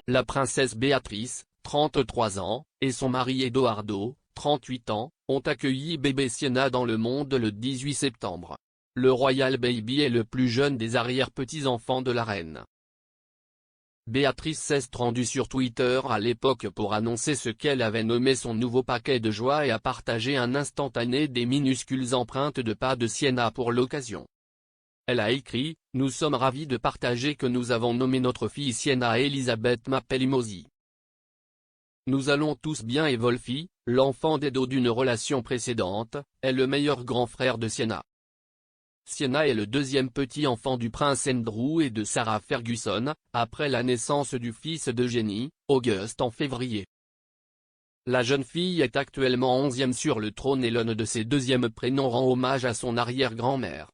La princesse Béatrice, 33 ans, et son mari Edoardo, 38 ans, ont accueilli bébé Sienna dans le monde le 18 septembre. Le Royal Baby est le plus jeune des arrière-petits-enfants de la reine. Béatrice s'est rendue sur Twitter à l'époque pour annoncer ce qu'elle avait nommé son nouveau paquet de joie et a partagé un instantané des minuscules empreintes de pas de Sienna pour l'occasion. Elle a écrit « Nous sommes ravis de partager que nous avons nommé notre fille Sienna Elisabeth Mapelimosi. Nous allons tous bien et Wolfie, l'enfant d'Edo d'une relation précédente, est le meilleur grand frère de Sienna. Sienna est le deuxième petit-enfant du prince Andrew et de Sarah Ferguson, après la naissance du fils d'Eugénie, Auguste en février. La jeune fille est actuellement 11e sur le trône et l'un de ses deuxièmes prénoms rend hommage à son arrière-grand-mère.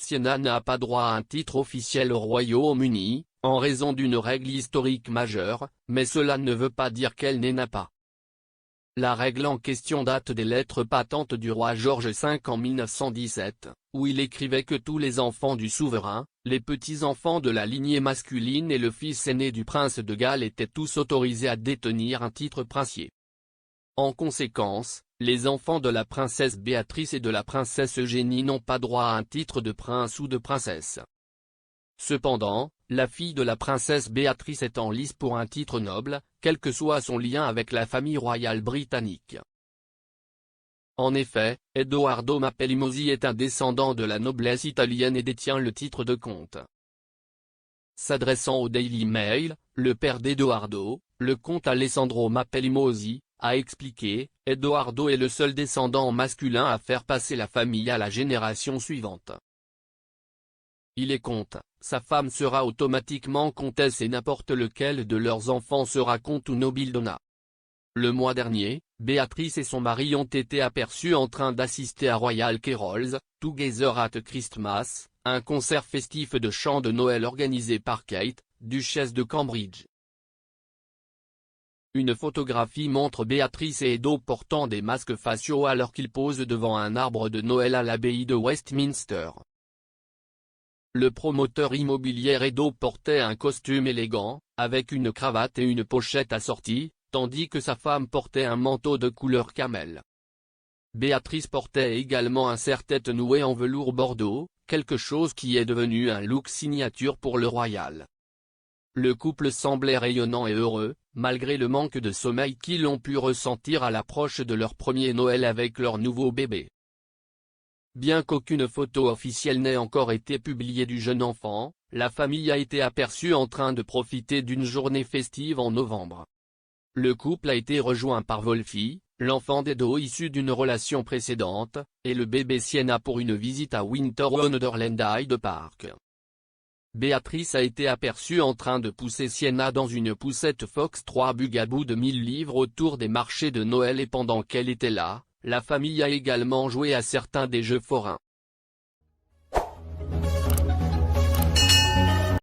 Sienna n'a pas droit à un titre officiel au Royaume-Uni, en raison d'une règle historique majeure, mais cela ne veut pas dire qu'elle n'en a pas. La règle en question date des lettres patentes du roi George V en 1917, où il écrivait que tous les enfants du souverain, les petits-enfants de la lignée masculine et le fils aîné du prince de Galles étaient tous autorisés à détenir un titre princier. En conséquence, les enfants de la princesse Béatrice et de la princesse Eugénie n'ont pas droit à un titre de prince ou de princesse. Cependant, la fille de la princesse Béatrice est en lice pour un titre noble, quel que soit son lien avec la famille royale britannique. En effet, Edoardo Mapelimosi est un descendant de la noblesse italienne et détient le titre de comte. S'adressant au Daily Mail, le père d'Edoardo, le comte Alessandro Mapelimosi, a expliqué « Edoardo est le seul descendant masculin à faire passer la famille à la génération suivante. Il est comte, sa femme sera automatiquement comtesse et n'importe lequel de leurs enfants sera comte ou nobildonna. » Le mois dernier, Béatrice et son mari ont été aperçus en train d'assister à Royal Carols, Together at Christmas, un concert festif de chants de Noël organisé par Kate, duchesse de Cambridge. Une photographie montre Béatrice et Edo portant des masques faciaux alors qu'ils posent devant un arbre de Noël à l'abbaye de Westminster. Le promoteur immobilier Edo portait un costume élégant, avec une cravate et une pochette assortie, tandis que sa femme portait un manteau de couleur camel. Béatrice portait également un serre-tête noué en velours bordeaux, quelque chose qui est devenu un look signature pour le royal. Le couple semblait rayonnant et heureux, malgré le manque de sommeil qu'ils ont pu ressentir à l'approche de leur premier Noël avec leur nouveau bébé. Bien qu'aucune photo officielle n'ait encore été publiée du jeune enfant, la famille a été aperçue en train de profiter d'une journée festive en novembre. Le couple a été rejoint par Wolfie, l'enfant d'Edo issu d'une relation précédente, et le bébé Sienna pour une visite à Winter Wonderland Hyde Park. Béatrice a été aperçue en train de pousser Sienna dans une poussette Fox 3 Bugaboo de 1000 livres autour des marchés de Noël et pendant qu'elle était là, la famille a également joué à certains des jeux forains.